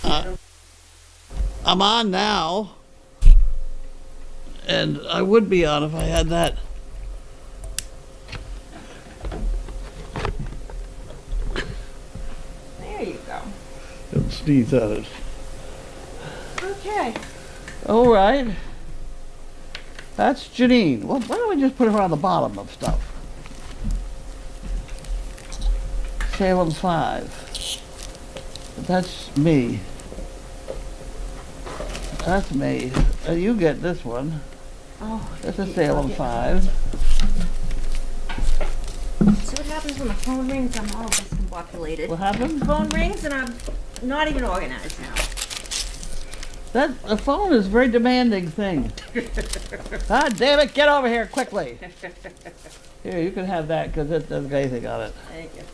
I'm on now, and I would be on if I had that. There you go. Don't sneeze at it. Okay. All right. That's Janine. Well, why don't we just put her on the bottom of stuff? Salem 5. That's me. That's me. You get this one. Oh, That's a Salem 5. See what happens when the phone rings? I'm all discombobulated. What happened? The phone rings and I'm not even organized now. A phone is a very demanding thing. Ah, damn it, get over here quickly. Here, you can have that because it doesn't got anything on it. Thank you.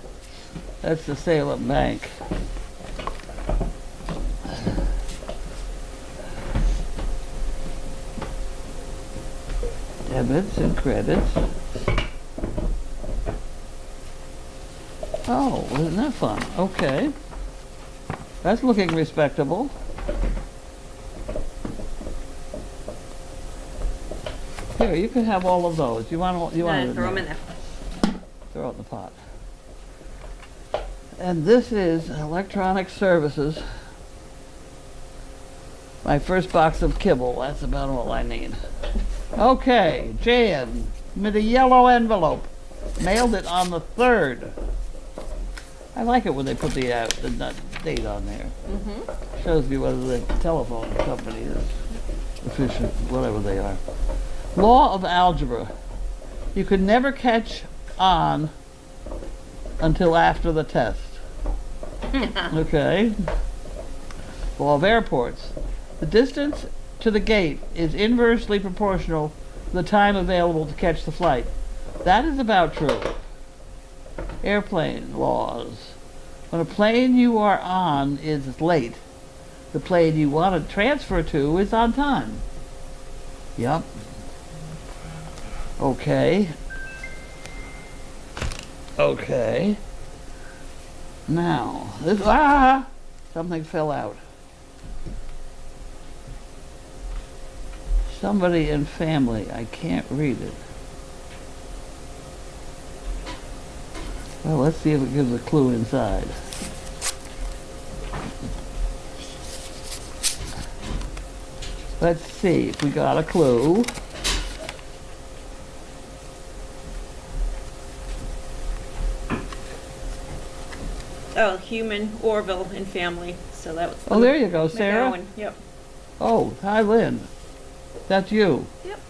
That's the Salem Bank. Debits and credits. Oh, isn't that fun? Okay. That's looking respectable. Here, you can have all of those. You want Throw them in there. Throw it in the pot. And this is electronic services. My first box of kibble. That's about all I need. Okay, Jan, with a yellow envelope. Mailed it on the 3rd. I like it when they put the date on there. Mm-hmm. Shows you whether the telephone company is efficient, whatever they are. Law of algebra. You could never catch on until after the test. Okay. Law of airports. The distance to the gate is inversely proportional to the time available to catch the flight. That is about true. Airplane laws. When a plane you are on is late, the plane you want to transfer to is on time. Yep. Okay. Okay. Now, this, something fell out. Somebody in family, I can't read it. Well, let's see if it gives a clue inside. Let's see if we got a clue. Oh, human, Orville, and family. So that was. Oh, there you go, Sarah. McGowan. Yep. Oh, hi, Lynn. That's you. Yep.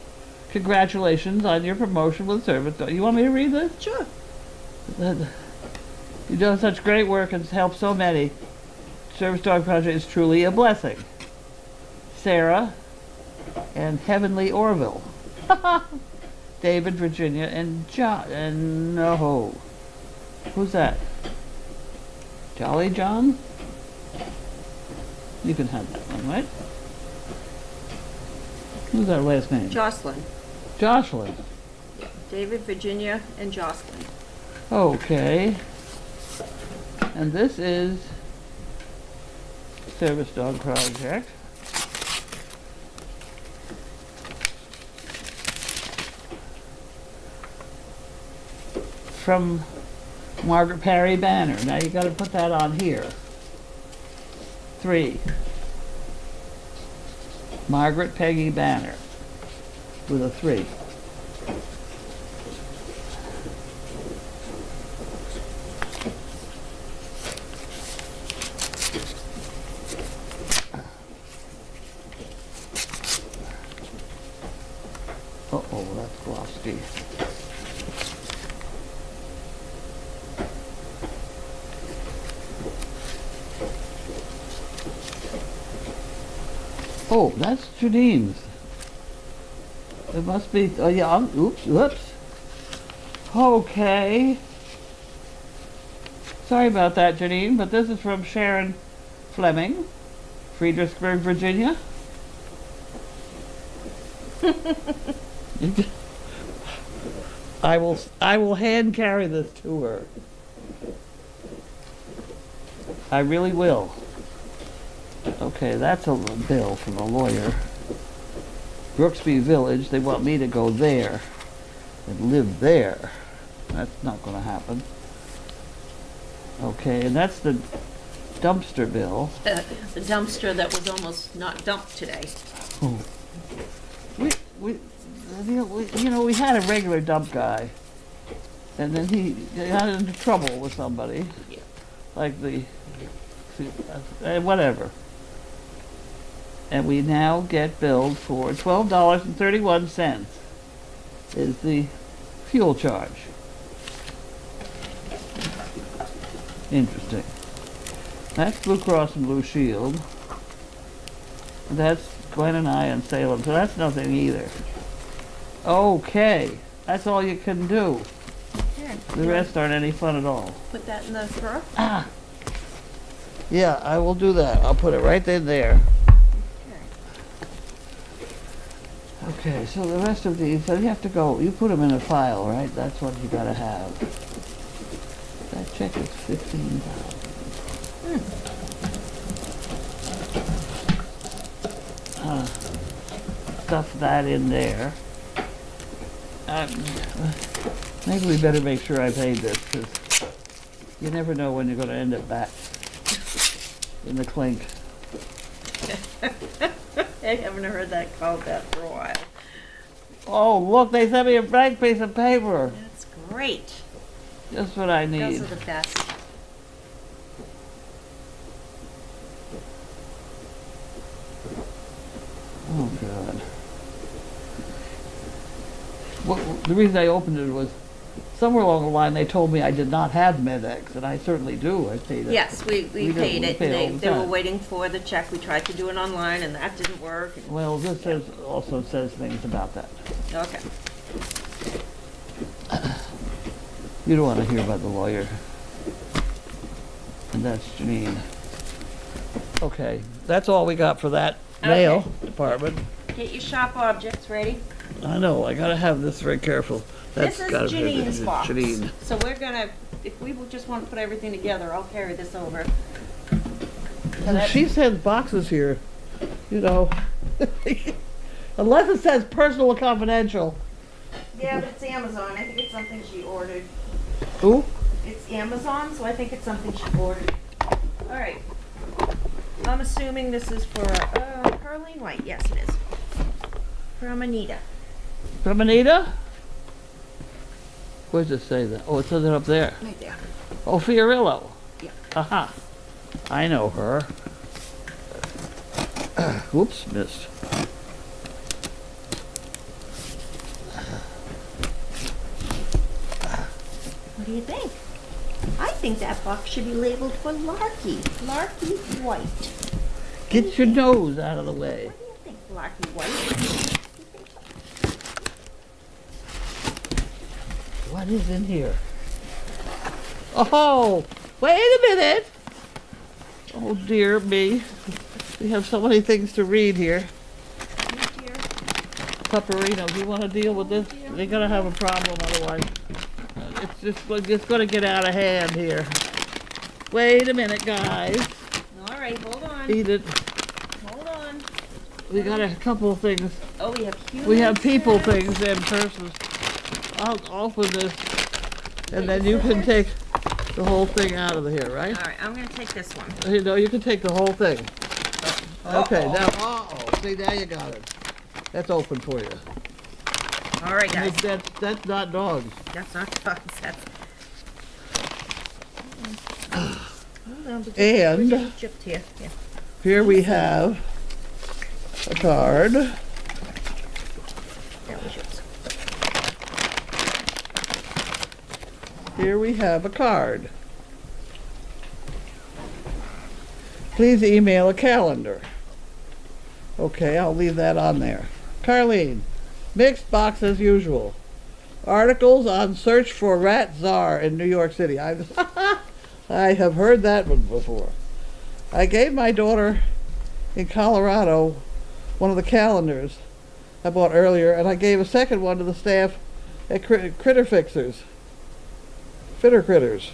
Congratulations on your promotion with service dog. You want me to read this? Sure. You've done such great work and helped so many. Service Dog Project is truly a blessing. Sarah and Heavenly Orville. David, Virginia, and John. And no. Who's that? Jolly John? You can have that one, right? Who's our last name? Jocelyn. Jocelyn. Yep. David, Virginia, and Jocelyn. Okay. And this is Service Dog Project. From Margaret Perry Banner. Now you got to put that on here. 3. Margaret Peggy Banner with a 3. Uh-oh, that's Glosky. Oh, that's Janine's. It must be, oh yeah, oops, whoops. Okay. Sorry about that, Janine, but this is from Sharon Fleming, Friedrichsburg, Virginia. I will hand carry this to her. I really will. Okay, that's a bill from a lawyer. Brooksby Village, they want me to go there and live there. That's not gonna happen. Okay, and that's the dumpster bill. The dumpster that was almost not dumped today. We, we had a regular dump guy, and then he got into trouble with somebody, Yeah. like whatever. And we now get billed for $12.31 is the fuel charge. Interesting. That's Blue Cross and Blue Shield. That's Gwen and I in Salem, so that's nothing either. Okay, that's all you can do. Here, The rest aren't any fun at all. put that in the drawer. Ah! Yeah, I will do that. I'll put it right in there. Okay, so the rest of these, so you have to go, you put them in a file, right? That's what you gotta have. That check is $15,000. Stuff that in there. Maybe we better make sure I paid this, because you never know when you're gonna end up back in the clink. I haven't heard that called that for a while. Oh, look, they sent me a blank piece of paper. That's great. Just what I need. Those are the best. Oh, God. Well, the reason I opened it was somewhere along the line they told me I did not have MedX, and I certainly do. I paid it. Yes, we paid it. pay all the They were time. waiting for the check. We tried to do it online and that didn't work. Well, this also says things about that. Okay. You don't want to hear about the lawyer. And that's Janine. Okay, that's all we got for that mail department. Get your shop objects ready. I know, I gotta have this very careful. That's This is gotta be Janine's box. Janine. So we're gonna, if we will just want to put everything together, I'll carry this over. So that's- She sends boxes here, you know. Unless it says personal or confidential. Yeah, but it's Amazon. I think it's something she ordered. Who? It's Amazon, so I think it's something she ordered. All right. I'm assuming this is for Carlene White. Yes, it is. From Anita. From Anita? Where does it say that? Oh, it says it up there. Right there. Oh, Fiorillo. Yeah. Aha. I know her. Whoops, missed. What do you think? I think that box should be labeled for Larky. Larky White. Get your nose out of the way. What do you think, Larky White? What is in here? Oh, wait a minute. Oh dear me. We have so many things to read here. Oh, dear. Pupperino, do you want to deal with this? They're gonna have a problem otherwise. It's gonna get out of hand here. Wait a minute, guys. All right, hold on. Eat it. Hold on. We got a couple of things. Oh, we have humans. We have people there. things and persons. I'll open this, and then you can take the whole thing out of here, right? All right, I'm going to take this one. You know, you can take the whole thing. Okay, now, see, now you got it. That's open for you. All right, guys. That's not dogs. That's not dogs. That's... Hold on, because And- we're chipped here. Yeah. Here we have a card. That was yours. Here we have a card. Please email a calendar. Okay, I'll leave that on there. Carlene, mixed box as usual. Articles on search for rat czar in New York City. I have heard that one before. I gave my daughter in Colorado one of the calendars I bought earlier, and I gave a second one to the staff at Critter Fixers. Fitter Critters.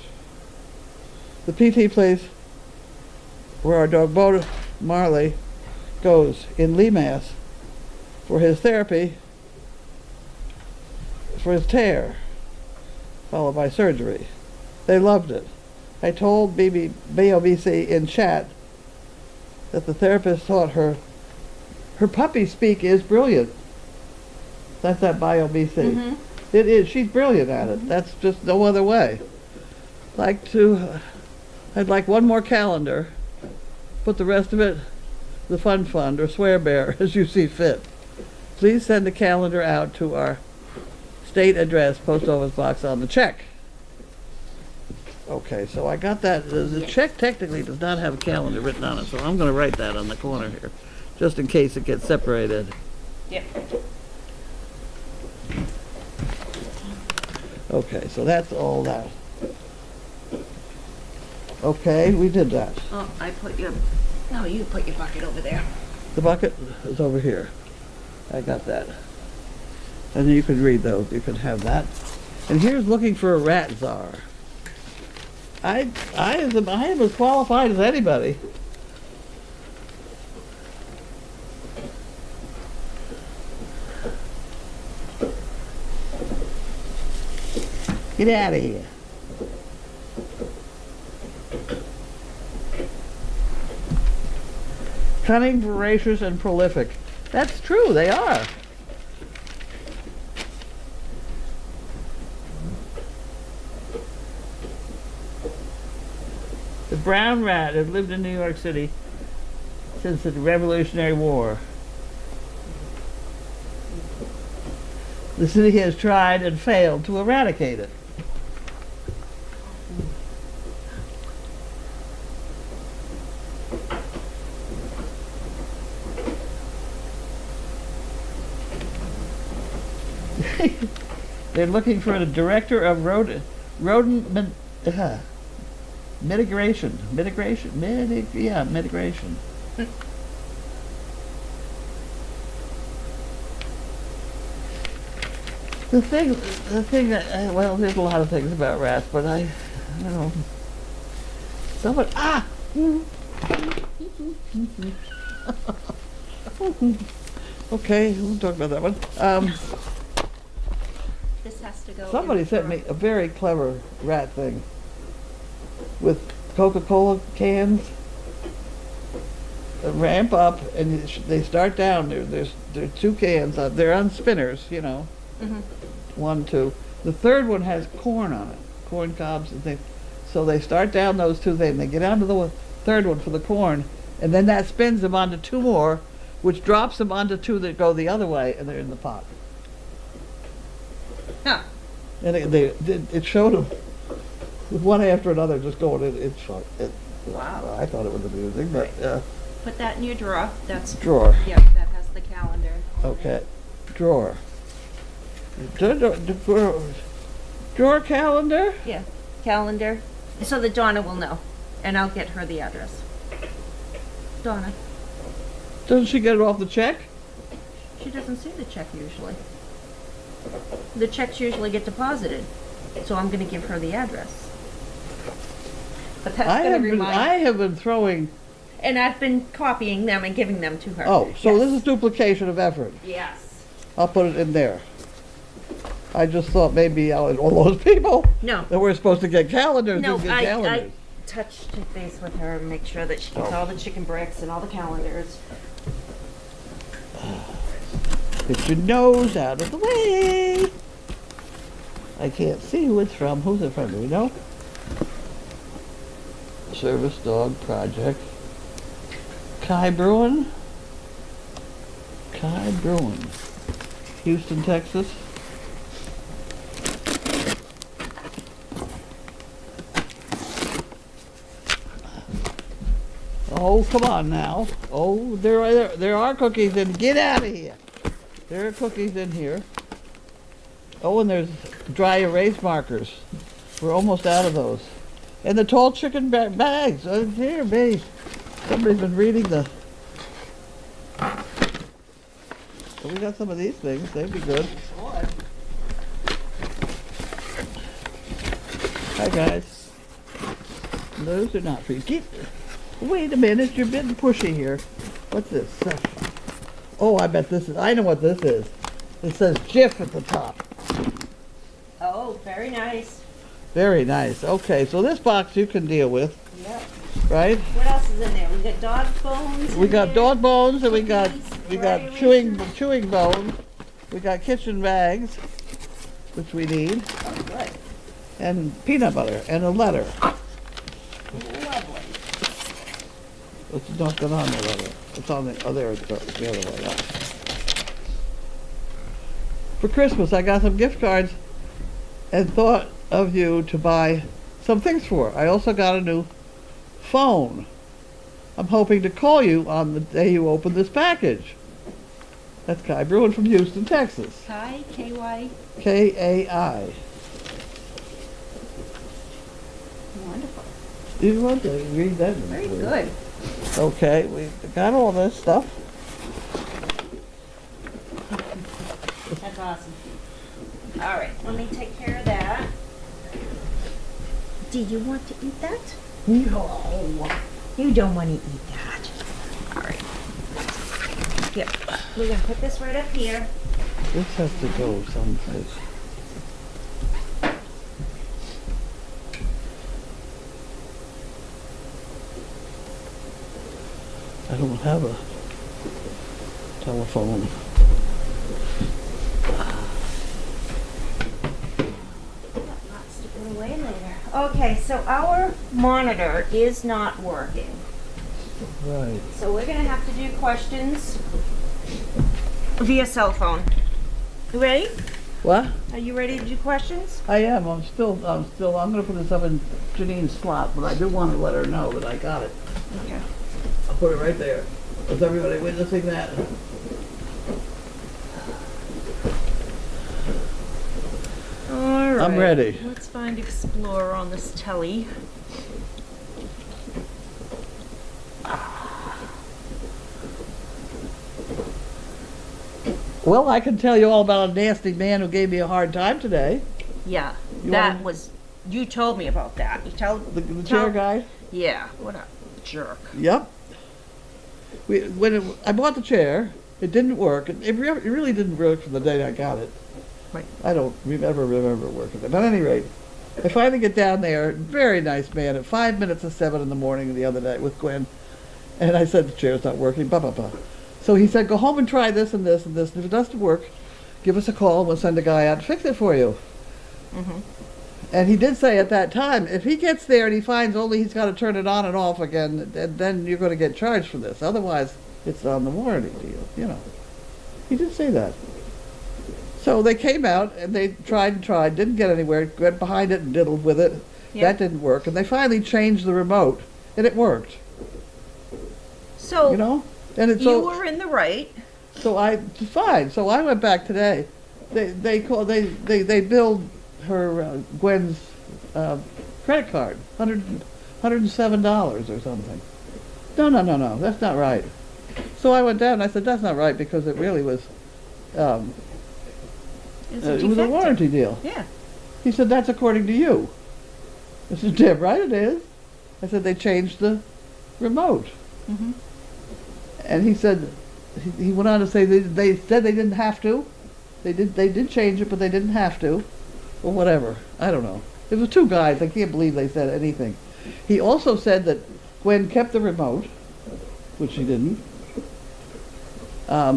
The PT place where our dog Bodo Marley goes in Limass for his therapy for his tear, followed by surgery. They loved it. I told BOBC in chat that the therapist thought her puppy speak is brilliant. That's at BioBC. Mm-hmm. It is. She's brilliant at it. That's just no other way. I'd like one more calendar. Put the rest of it, the fun fund or swear bear, as you see fit. Please send a calendar out to our state address, post office box on the check. Okay, so I got that. The check technically does not have a calendar written on it, so I'm going to write that on the corner here, just in case it gets separated. Yep. Okay, so that's all that. Okay, we did that. Oh, no, you put your bucket over there. The bucket is over here. I got that. And you can read those. You can have that. And here's looking for a rat czar. I am as qualified as anybody. Get out of here. Cunning, voracious, and prolific. That's true, they are. The brown rat has lived in New York City since the Revolutionary War. The city has tried and failed to eradicate it. They're looking for the director of rodent mitigation. Mitigation. The thing that, well, there's a lot of things about rats, but I don't know. Someone, okay, we'll talk about that one. This has to go. Somebody sent me a very clever rat thing with Coca-Cola cans. Ramp up, and they start down. There are two cans. They're on spinners, you know. Mm-hmm. 1, 2. The third one has corn on it, corn cobs and things. So they start down those two things. They get onto the third one for the corn, and then that spins them onto two more, which drops them onto two that go the other way, and they're in the pot. Huh. And it showed them one after another, just going. It's fun. Wow. I thought it was amusing, but Put that in your drawer. That's drawer. Yep, that has the calendar. Okay, drawer. Drawer calendar. Yeah, calendar. So that Donna will know, and I'll get her the address. Donna. Doesn't she get it off the check? She doesn't see the check usually. The checks usually get deposited, so I'm going to give her the address. But that's going to remind. I have been throwing. And I've been copying them and giving them to her. Oh, so Yes. this is duplication of effort. Yes. I'll put it in there. I just thought maybe all those people No. that we're supposed to get calendars No, didn't get I calendars. touched base with her and make sure that she gets all the chicken bricks and all the calendars. Get your nose out of the way. I can't see who it's from. Who's it from? Do we know? Service Dog Project. Kai Bruin. Houston, Texas. Oh, come on now. Oh, there are cookies in. Get out of here. There are cookies in here. Oh, and there's dry erase markers. We're almost out of those. And the tall chicken bags. Oh, here, babe. Somebody's been reading the... So we got some of these things. They'd be good. Hi, guys. Those are not free. Wait a minute, you're getting pushy here. What's this? Oh, I bet this is, I know what this is. It says Jif at the top. Oh, very nice. Very nice. Okay, so this box you can deal with, Yep. right? What else is in there? We got dog bones. We got dog bones and we got Cookies, chewing bones. We got kitchen bags, which we need, Oh, good. and peanut butter and a letter. Lovely. It's not going on the letter. It's on the, oh, there it goes, the other way up. For Christmas, I got some gift cards and thought of you to buy some things for. I also got a new phone. I'm hoping to call you on the day you open this package. That's Kai Bruin from Houston, Texas. Kai, K-Y. Kai. Wonderful. You want to read that? Very good. Okay, we got all this stuff. That's awesome. All right, let me take care of that. Do you want to eat that? No. You don't want to eat that. All right. Yep. We're going to put this right up here. This has to go someplace. I don't have a telephone. Lots to put away later. Okay, so our monitor is not working. Right. So we're going to have to do questions via cell phone. You ready? What? Are you ready to do questions? I am. I'm gonna put this up in Janine's slot, but I do want to let her know that I got it. Okay. I'll put it right there. Is everybody witnessing that? All right. I'm ready. Let's find Explorer on this telly. Well, I can tell you all about a nasty man who gave me a hard time today. Yeah, You that wanna- was. You told me about that. You told The chair guy. Yeah. What a jerk. Yep. I bought the chair, it didn't work. It really didn't work from the day I got it. Right. I don't ever remember working it. But at any rate, I finally get down there. Very nice man. At 5 minutes of 7 in the morning the other night with Gwen, and I said the chair's not working. Blah blah blah. So he said, go home and try this and this and this. And if it doesn't work, give us a call and we'll send a guy out to fix it for you. Mm-hmm. And he did say at that time, if he gets there and he finds only he's got to turn it on and off again, then you're going to get charged for this. Otherwise, it's on the warranty deal, you know. He did say that. So they came out and they tried, didn't get anywhere, went behind it and diddled with it. Yeah. That didn't work. And they finally changed the remote, and it worked, So you know. And it's you were in the right. fine. So I went back today. They billed her Gwen's credit card, $107 or something. No, that's not right. So I went down and I said, that's not right, because it really was, it was a defective. warranty deal. Yeah. He said, that's according to you. I said, damn right it is. I said, they changed the remote. Mm-hmm. And he said, he went on to say they said they didn't have to. They did change it, but they didn't have to. Or whatever. I don't know. It was two guys. I can't believe they said anything. He also said that Gwen kept the remote, which she didn't.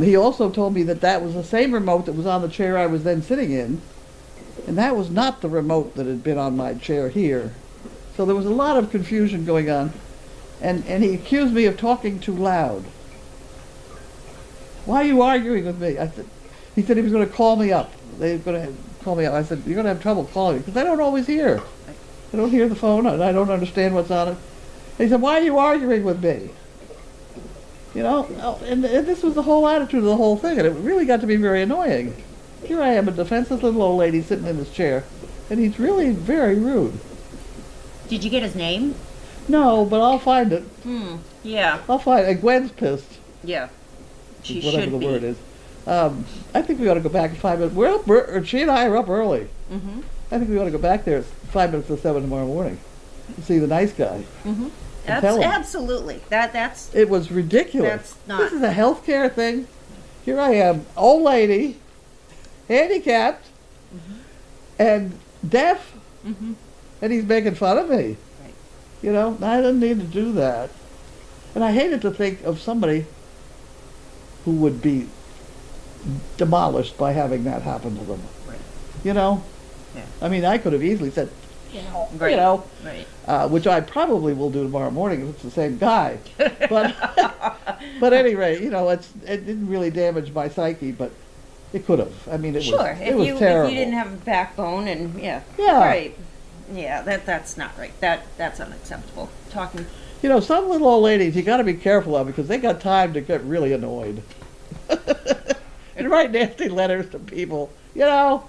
He also told me that was the same remote that was on the chair I was then sitting in. And that was not the remote that had been on my chair here. So there was a lot of confusion going on. And he accused me of talking too loud. Why are you arguing with me? He said he was going to call me up. They were going to call me up. I said, you're going to have trouble calling me, because I don't always hear. I don't hear the phone, and I don't understand what's on it. He said, why are you arguing with me? You know, and this was the whole attitude of the whole thing, and it really got to be very annoying. Here I am, a defenseless little old lady sitting in his chair, and he's really very rude. Did you get his name? No, but I'll find it. Yeah. I'll find it. Gwen's pissed. Yeah. She Whatever should the be. word is. I think we ought to go back in 5 minutes. She and I are up early. Mm-hmm. I think we ought to go back there at 5 minutes to 7 tomorrow morning. see the nice guy. Mm-hmm. And tell him. Absolutely. That's It was ridiculous. That's not- This is a healthcare thing. Here I am, old lady, handicapped, and deaf, and he's making fun of me. Right. You know, I didn't need to do that. And I hated to think of somebody who would be demolished by having that happen to them. Right. You know? Yeah. I mean, I could have easily said, Right. you know, Right. which I probably will do tomorrow morning if it's the same guy. But but at any rate, you know, it didn't really damage my psyche, but it could have. I mean, it Sure. was it was If terrible. you didn't have a backbone and yeah. Yeah. Right. Yeah. That's not right. That's unacceptable. Talking. You know, some little old ladies you got to be careful of because they got time to get really annoyed and write nasty letters to people. You know,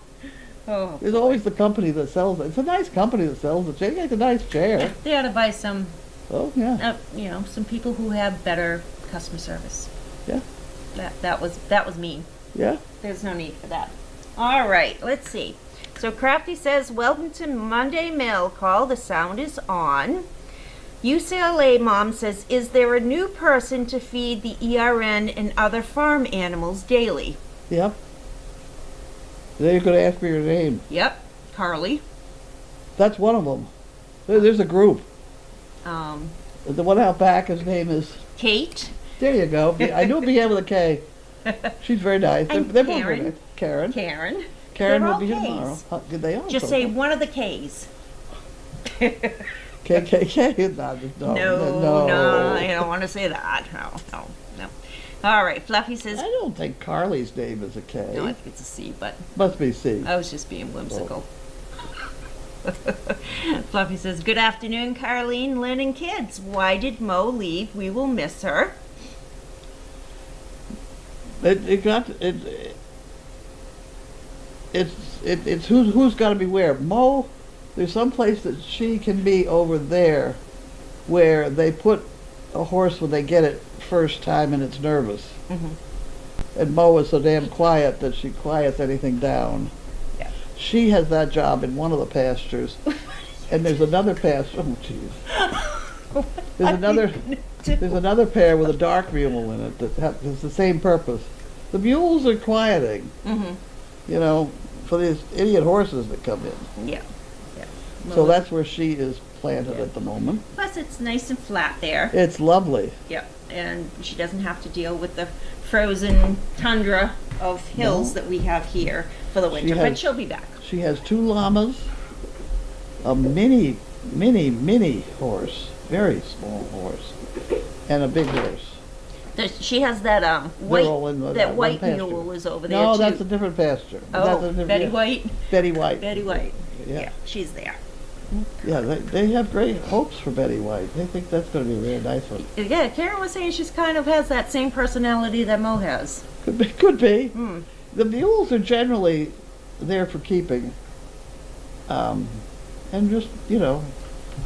Oh. there's always the company that sells it. It's a nice company that sells the chair. It's a nice chair. They ought to buy some. Oh yeah. Some people who have better customer service. Yeah. That was mean. Yeah. There's no need for that. All right, let's see. So Crafty says, welcome to Monday Mail Call. The sound is on. UCLA Mom says, is there a new person to feed the ERN and other farm animals daily? Yep. They're going to ask me your name. Yep, Carly. That's one of them. There's a group. Um, The one out back, his name is. Kate. There you go. I knew it'd begin with a K. She's very nice. And They're both very Karen. nice. Karen. Karen. Karen They're will all be here Ks. tomorrow. Huh, did they all? Just say one of the K's. KKK? No, I don't want to say that. No. All right, Fluffy says, I don't think Carly's name is a K. no, I think it's a C, but Must be C. I was just being whimsical. Fluffy says, good afternoon, Carlene, Lynn, and kids. Why did Mo leave? We will miss her. It's who's got to be where. Mo, there's some place that she can be over there where they put a horse when they get it first time and it's nervous. And Mo is so damn quiet that she quiets anything down. Yeah. She has that job in one of the pastures. And there's another pasture. Oh, jeez. There's another pair with a dark mule in it that has the same purpose. The mules are quieting, you know, for these idiot horses that come in. Yeah. So that's where she is planted at the moment. Plus, it's nice and flat there. It's lovely. Yep. And she doesn't have to deal with the frozen tundra of hills that we have here for the winter. But she'll be back. She has 2 llamas, a mini horse, very small horse, and a big horse. She has that all in white one pasture. mule is over there No, too. that's a different pasture. Oh, That's a different, Betty yeah. White. Betty White. Betty White. Yeah. Yeah, she's there. Yeah, they have great hopes for Betty White. They think that's going to be a really nice one. Yeah, Karen was saying she's kind of has that same personality that Mo has. Could be. Could be. Hmm. The mules are generally there for keeping, and just, you know,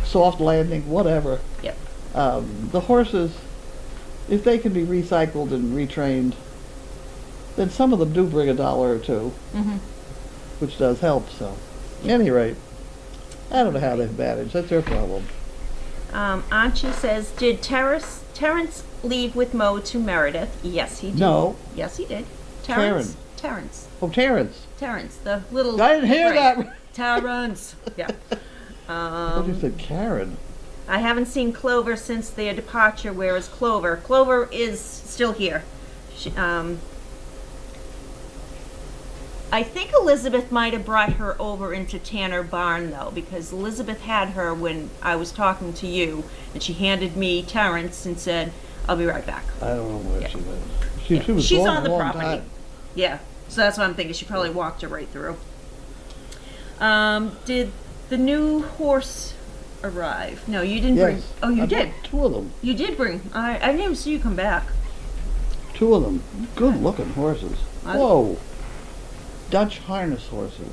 soft landing, whatever. Yep. The horses, if they can be recycled and retrained, then some of them do bring $1 or $2, which does help. So, at any rate, I don't know how they've managed. That's their problem. Archie says, did Terrence leave with Mo to Meredith? Yes, he did. No. Yes, he did. Karen. Terrence. Oh, Terrence. Terrence, the little... I didn't hear right. that. Terrence. Yeah. I thought you said Karen. I haven't seen Clover since their departure. Where is Clover? Clover is still here. I think Elizabeth might have brought her over into Tanner Barn, though, because Elizabeth had her when I was talking to you, and she handed me Terrence and said, I'll be right back. I don't know where Yeah. she lives. She was She's gone on a the long property. time. Yeah, so that's what I'm thinking. She probably walked her right through. Did the new horse arrive? No, you didn't bring. Yes. Oh, you I did. bought 2 of them. You did bring. I didn't even see you come back. 2 of them. Good looking horses. I- Whoa. Dutch harness horses.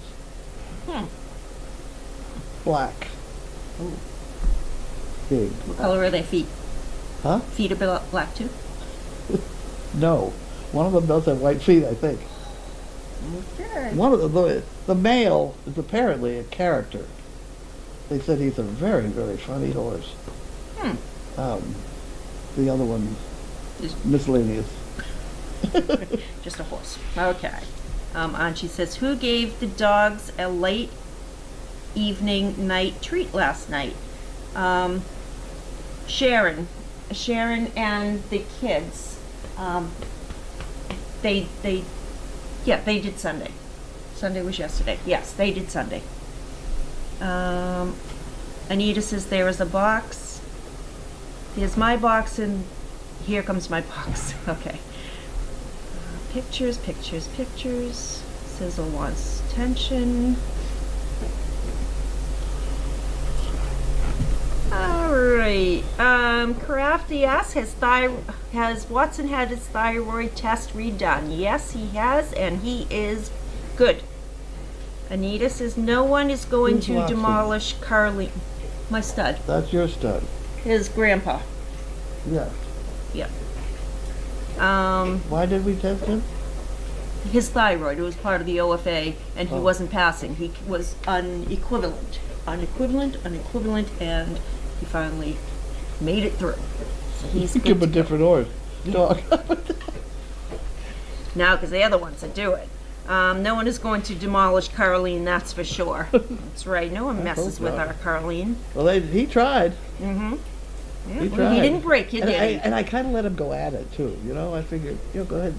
Black. Ooh. Big. What color are their feet? Huh? Feet are black too? No. One of them does have white feet, I think. Okay. One of the male is apparently a character. They said he's a very, very funny horse. The other one is miscellaneous. Just a horse. Okay. Archie says, who gave the dogs a late evening night treat last night? Sharon and the kids. They did Sunday. Sunday was yesterday. Yes, they did Sunday. Anita says there is a box. Here's my box and here comes my box. Okay. Pictures. Sizzle wants attention. Alright. Crafty asks, has Watson had his thyroid test redone? Yes, he has, and he is good. Anita says no one is going Who's to Watson? Demolish Carlene. My stud. That's your stud. His grandpa. Yeah. Yep. Why did we test him? His thyroid, it was part of the OFA, and he Oh. wasn't passing. He was unequivalent, and he finally made it through. So he's Give him a good to go. different horse. Dog. Now, because they're the ones that do it. No one is going to demolish Carlene, that's for sure. That's right. No one messes hope with not. our Carlene. Well, he tried. Mm-hmm. Yeah, He well, tried. he didn't break you, and did he? I kind of let him go at it too. You know, I figured, go ahead,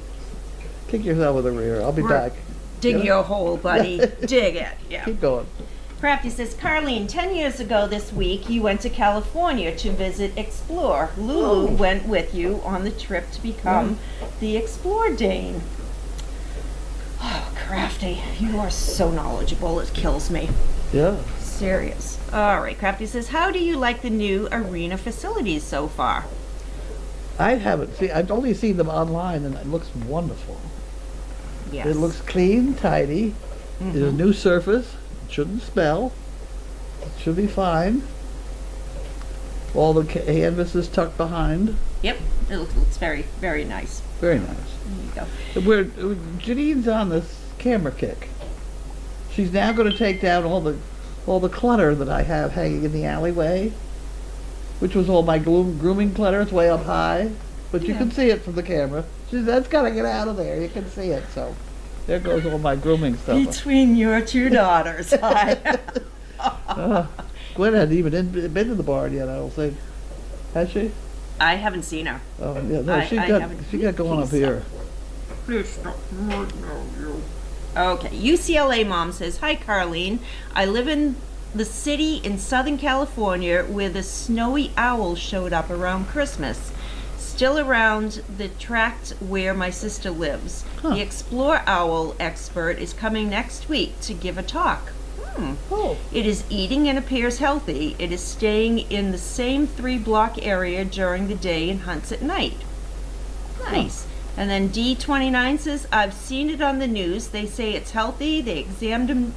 kick yourself in the rear. I'll be Right. back. Dig Yeah. your hole, buddy. Dig it. Yeah. Keep going. Crafty says, Carlene, 10 years ago this week, you went to California to visit Explore. Lulu Oh. went with you on the trip to become the Explore Dane. Oh, Crafty, you are so knowledgeable, it kills me. Yeah. Serious. All right, Crafty says, how do you like the new arena facilities so far? I haven't seen. I've only seen them online, and it looks wonderful. Yes. It looks clean, tidy. Mhm. There's a new surface. It shouldn't smell. It should be fine. All the canvas is tucked behind. Yep, it looks very, very nice. Very nice. There you go. Janine's on this camera kick. She's now going to take down all the clutter that I have hanging in the alleyway, which was all my grooming clutter. It's way up high, but you Yeah. can see it from the camera. That's got to get out of there. You can see it. So there goes all my grooming stuff. Between your two daughters. Gwen hasn't even been to the barn yet, I don't think. Has she? I haven't seen her. Oh, yeah. No, I she haven't. got going up Please here. Please stop. No, you. Okay, UCLA mom says, hi Carlene, I live in the city in Southern California where the snowy owl showed up around Christmas. Still around the tract where my sister lives. Huh. The Explore Owl expert is coming next week to give a talk. Oh. It is eating and appears healthy. It is staying in the same 3-block area during the day and hunts at night. Nice. And then D29 says, I've seen it on the news. They say it's healthy. They examined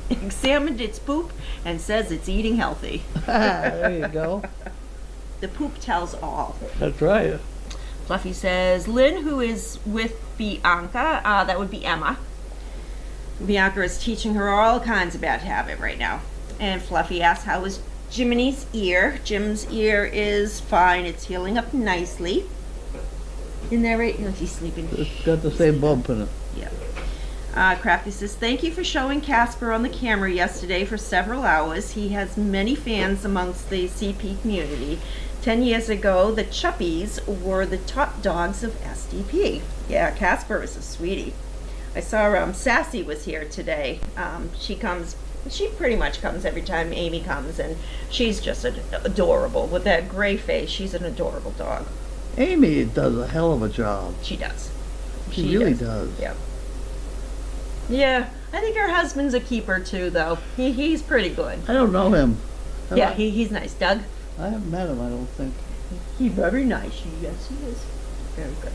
its poop and says it's eating healthy. There you go. The poop tells all. That's right. Fluffy says, Lynn, who is with Bianca, that would be Emma. Bianca is teaching her all kinds of bad habit right now. And Fluffy asks, how is Jiminy's ear? Jim's ear is fine. It's healing up nicely. Isn't that right? No, he's sleeping. It's got the same bump in it. Yeah. Crafty says, thank you for showing Casper on the camera yesterday for several hours. He has many fans amongst the CP community. 10 years ago, the Chuppies were the top dogs of SDP. Yeah, Casper is a sweetie. I saw Sassy was here today. She pretty much comes every time Amy comes, and she's just adorable. With that gray face, she's an adorable dog. Amy does a hell of a job. She does. She really does. Yeah. Yeah, I think her husband's a keeper too, though. He's pretty good. I don't know him. Yeah, he's nice. Doug? I haven't met him, I don't think. He's very nice. Yes, he is. Very good.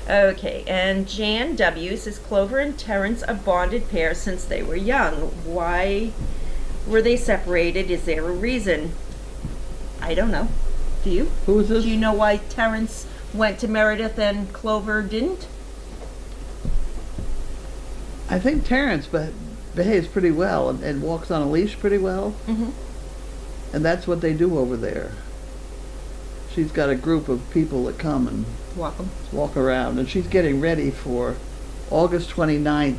Okay, and Jan W. says Clover and Terrence a bonded pair since they were young. Why were they separated? Is there a reason? I don't know. Do you? Who is this? Do you know why Terrence went to Meredith and Clover didn't? I think Terrence behaves pretty well and walks on a leash pretty well. Mm-hmm. And that's what they do over there. She's got a group of people that come and Welcome. walk around, and she's getting ready for August 29th.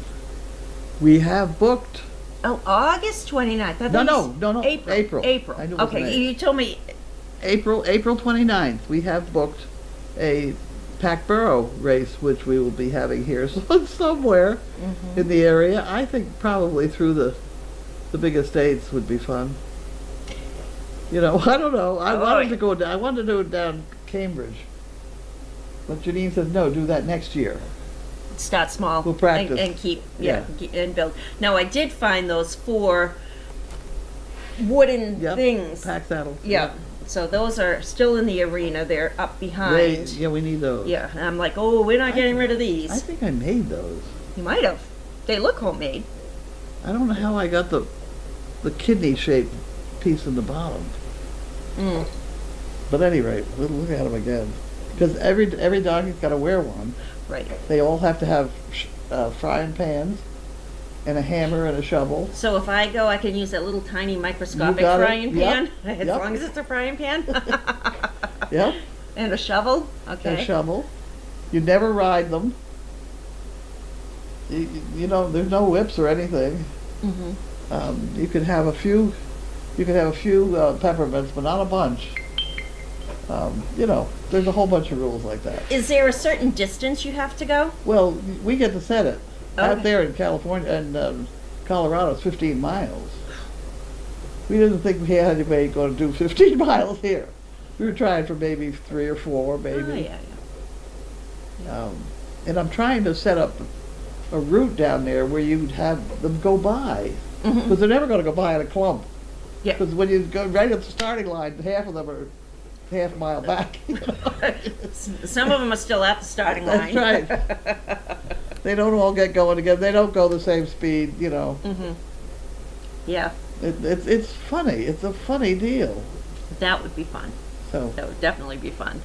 We have booked. Oh, August 29th. No, April. April. I knew it was Okay, May. you told me. April 29th. We have booked a Packborough race, which we will be having here somewhere in the area. I think probably through the big estates would be fun. You know, I don't know. I wanted to go down. I wanted to do it down Cambridge, but Janine says no. Do that next year. Start small. We'll practice. And keep, Yeah. and build. Now, I did find those 4 wooden Yep. things. Pack saddles. Yeah. So those are still in the arena. They're up behind. Yeah, we need those. Yeah. And I'm like, oh, we're not getting rid of these. I think I made those. You might have. They look homemade. I don't know how I got the kidney shaped piece in the bottom. Mm. But at any rate, we'll look at them again. Because every donkey's got to wear one. Right. They all have to have frying pans and a hammer and a shovel. So if I go, I can use that little tiny microscopic got it. frying Yep. pan? As Yep. long as it's a frying pan? Yep, And a shovel? Okay. and a shovel. You never ride them. You know, there's no whips or anything. Mm-hmm. You can have a few. You can have a few peppermints, but not a bunch. You know, there's a whole bunch of rules like that. Is there a certain distance you have to go? Well, we get to set it. Okay. Out there in California and Colorado, it's 15 miles. We didn't think we had anybody going to do 15 miles here. We were trying for maybe 3 or 4, maybe. Oh, yeah. And I'm trying to set up a route down there where you'd have them go by. Mhm. Because they're never going to go by in a clump. Yeah. Because when you go right at the starting line, half of them are half mile back. Some of them are still at the starting line. That's right. They don't all get going together. They don't go the same speed, you know. Mm-hmm. Yeah, It's funny. It's a funny deal. that would be fun. So That would definitely be fun.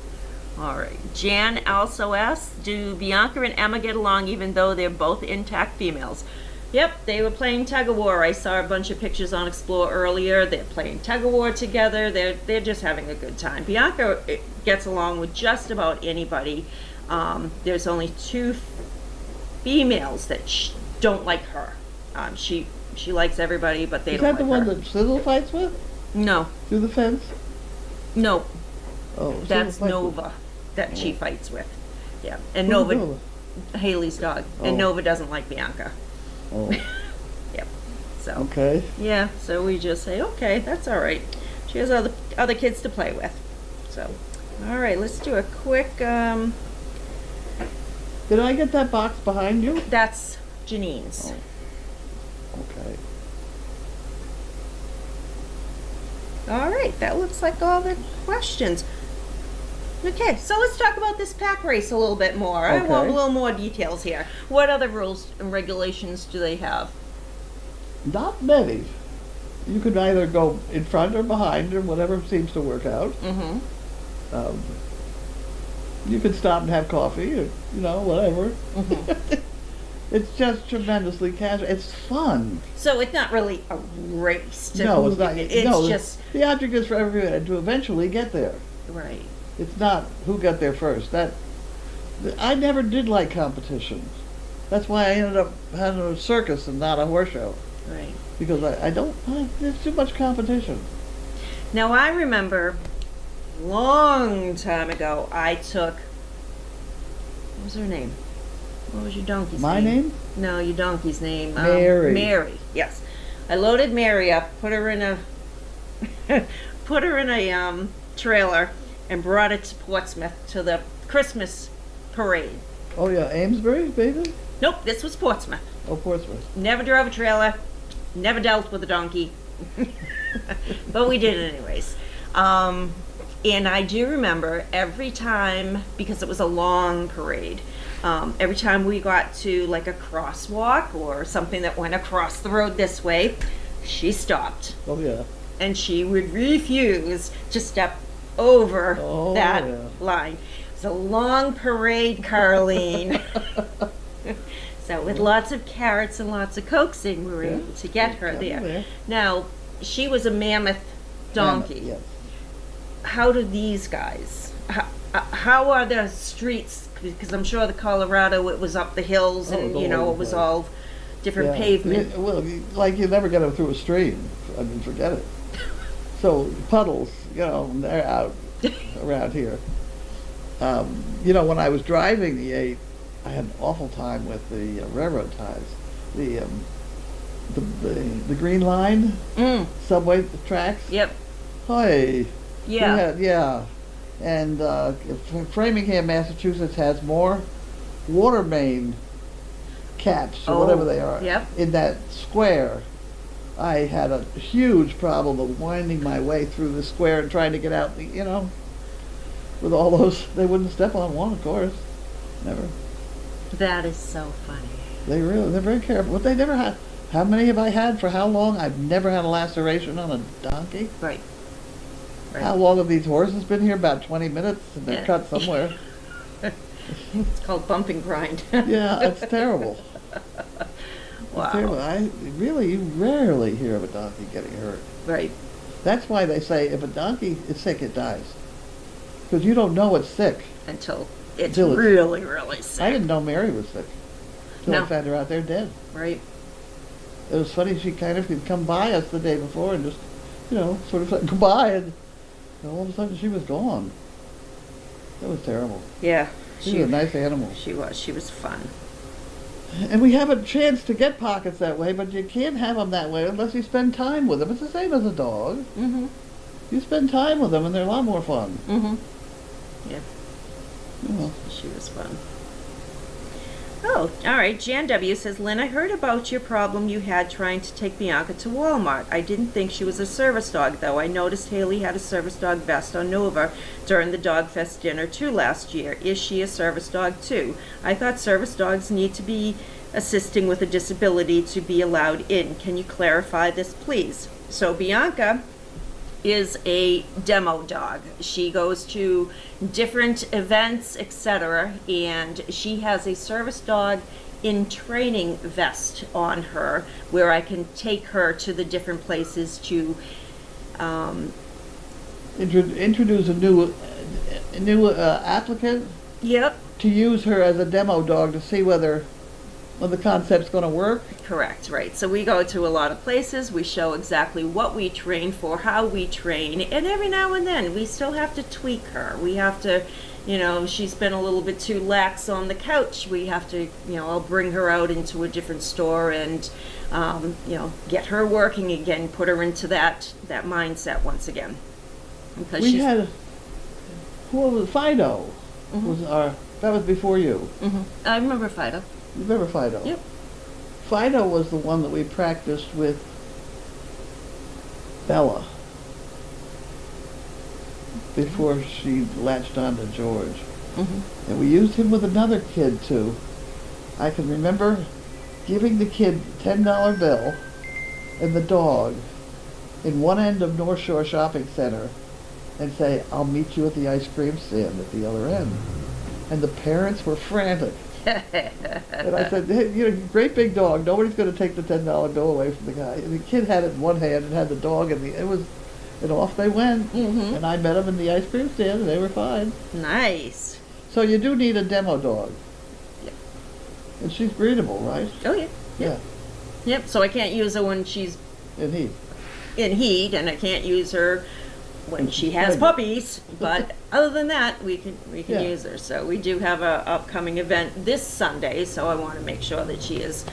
All right. Jan also asks, do Bianca and Emma get along even though they're both intact females? Yep, they were playing tug of war. I saw a bunch of pictures on Explore earlier. They're playing tug of war together. They're just having a good time. Bianca gets along with just about anybody. There's only 2 females that don't like her. She likes everybody, but they is don't that the like one her. that Sizzle fights with No, through the fence? no, Oh, Sizzle that's fights with- Nova that she fights with. Yeah, and Who's Nova, Haley's dog, and Oh. Nova doesn't like Bianca. Oh, Yep. So okay. yeah, so we just say, okay, that's all right. She has other kids to play with. So, all right, let's do a quick. Did I get that box behind you? That's Janine's. Oh. Okay. All right, that looks like all the questions. Okay, so let's talk about this pack race a little bit more. I want a Okay. little more details here. What other rules and regulations do they have? Not many. You could either go in front or behind or whatever seems to work out. Mm-hmm. You could stop and have coffee or, you know, whatever. Mm-hmm. It's just tremendously casual. It's fun. So it's not really a race. To No, who- it's not. It's no, just the object is for everyone to eventually get there. right. It's not who got there first. I never did like competitions. That's why I ended up having a circus and not a horse show. Right. Because I don't like, there's too much competition. Now I remember long time ago I took, what was her name? What was your donkey's My name? No, your donkey's name. Mary. Mary, yes. I loaded Mary up, put her in a trailer and brought it to Portsmouth to the Christmas parade. Oh yeah, Amesbury, maybe? Nope, this was Portsmouth. Oh, Portsmouth. Never drove a trailer, never dealt with a donkey, but we did it anyways. And I do remember every time, because it was a long parade, every time we got to like a crosswalk or something that went across the road this way, she stopped Oh yeah. and she would refuse to step over Oh, that yeah. line. It's a long parade, Carlene. So with lots of carrots and lots of coaxing, we were Yeah. able to get her Got there. her there. Now, she was a mammoth donkey. Yes. How do these guys? How are the streets? Because I'm sure the Colorado, it was up the hills, Oh, and it's all you know over it the was place. all different Yeah. pavement. Well, like you never get them through a stream. I mean, forget it. So puddles, they're out around here. When I was driving the 8, I had an awful time with the railroad ties. The Green Line subway tracks. Yep. Hey. Yeah. Yeah. And Framingham, Massachusetts has more water main caps or whatever they are Yep. in that square. I had a huge problem of winding my way through the square and trying to get out, with all those. They wouldn't step on one, of course. Never. That is so funny. They're very careful. But they never had. How many have I had for how long? I've never had a laceration on a donkey. Right. How long have these horses been here? About 20 minutes, and they're Yeah. cut somewhere. It's called bump and grind. Yeah, it's terrible. Wow. It's terrible. You rarely hear of a donkey getting hurt. Right. That's why they say if a donkey is sick, it dies. Because you don't know it's sick. Until it's Until it's- really, really sick. I didn't know Mary was sick. Until No. I found her out there dead. Right. It was funny, she kind of could come by us the day before and just, sort of like goodbye, and all of a sudden she was gone. That was terrible. Yeah. She was a nice animal. She was fun. And we have a chance to get pockets that way, but you can't have them that way unless you spend time with them. It's the same as a dog. Mm-hmm. You spend time with them and they're a lot more fun. Mm-hmm. Yeah. You know. She was fun. Oh, all right. Jan W. says, Lynn, I heard about your problem you had trying to take Bianca to Walmart. I didn't think she was a service dog, though. I noticed Haley had a service dog vest on Nova during the Dog Fest dinner, too, last year. Is she a service dog, too? I thought service dogs need to be assisting with a disability to be allowed in. Can you clarify this, please? So Bianca is a demo dog. She goes to different events, etc., and she has a service dog in training vest on her where I can take her to the different places to Introduce a new applicant Yep, to use her as a demo dog to see whether the concept's going to work. correct, right. So we go to a lot of places, we show exactly what we train for, how we train, and every now and then we still have to tweak her. We have to, she's been a little bit too lax on the couch. We have to, I'll bring her out into a different store and, get her working again, put her into that mindset once again. Because We she's, had, who was Fido? That was before you. I remember Fido. You remember Fido? Yep. Fido was the one that we practiced with Bella before she latched on to George. And we used him with another kid too. I can remember giving the kid $10 bill and the dog in one end of North Shore Shopping Center and say, I'll meet you at the ice cream stand at the other end. And the parents were frantic. And I said, hey, great big dog. Nobody's going to take the $10 bill away from the guy. And the kid had it in one hand and had the dog, and off they went. And I met them in the ice cream stand, and they were fine. Nice. So you do need a demo dog. Yeah. And she's breedable, right? Oh, yeah. Yeah. Yep, so I can't use her when she's And he. in heat, and I can't use her when she has Pregnant. puppies. But other than that, we can Yeah. use her. So we do have a upcoming event this Sunday. So I want to make sure that she is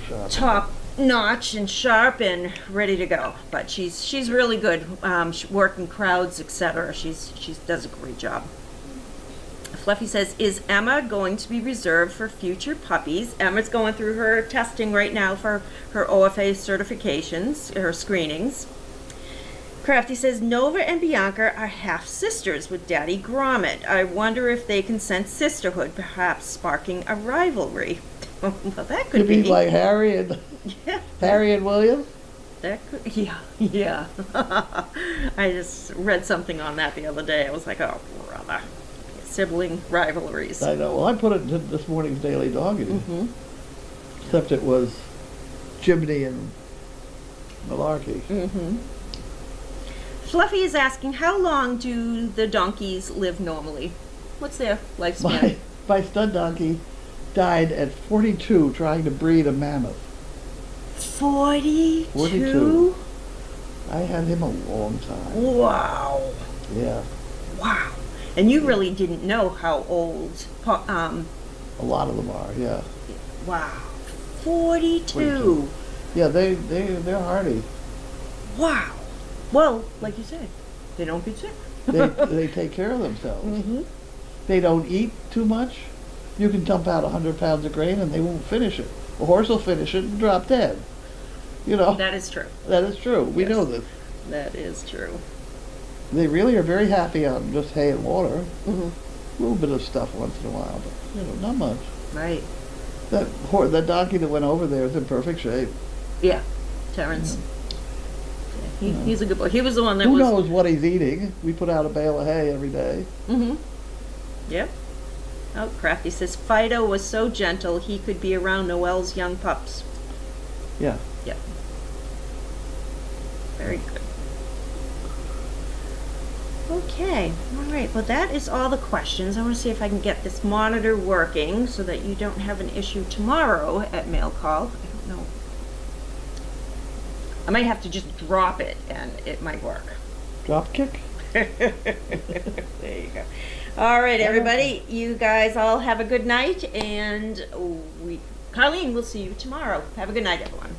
Sharp. top notch and sharp and ready to go. But she's really good, working crowds, etc. She does a great job. Fluffy says, is Emma going to be reserved for future puppies? Emma's going through her testing right now for her OFA certifications, her screenings. Crafty says, Nova and Bianca are half-sisters with Daddy Gromit. I wonder if they can sense sisterhood, perhaps sparking a rivalry. Well, that could You be. mean like Harry and William? That could, yeah. I just read something on that the other day. I was like, oh, brother. Sibling rivalries. I know. Well, I put it into this morning's Daily Dog, except it was Jiminy and Malarkey. Fluffy is asking, how long do the donkeys live normally? What's their lifespan? My stud donkey died at 42 trying to breed a mammoth. 42? 42. I had him a long time. Wow. Yeah. Wow. And you really didn't know how old, A lot of them are, yeah. wow. 42. 42. Yeah, they're hardy. Wow. Well, like you said, they don't get sick. They take care of themselves. Mm-hmm. They don't eat too much. You can dump out 100 pounds of grain and they won't finish it. A horse will finish it and drop dead. You know, That is true. that is true. We Yes. know this. That is true. They really are very happy on just hay and water. Mm-hmm. A little bit of stuff once in a while, but not much. Right. That donkey that went over there is in perfect shape. Yeah. Terrence. Yeah, he's a good boy. He was the one that Who was. knows what he's eating? We put out a bale of hay every day. Mm-hmm. Yep. Oh, Crafty says Fido was so gentle he could be around Noelle's young pups. Yeah. Yep. Very good. Okay. All right. Well, that is all the questions. I want to see if I can get this monitor working so that you don't have an issue tomorrow at mail call. I don't know. I might have to just drop it and it might work. Drop kick. There you go. All right, everybody. You guys all have a good night, and Carlene, we'll see you tomorrow. Have a good night, everyone.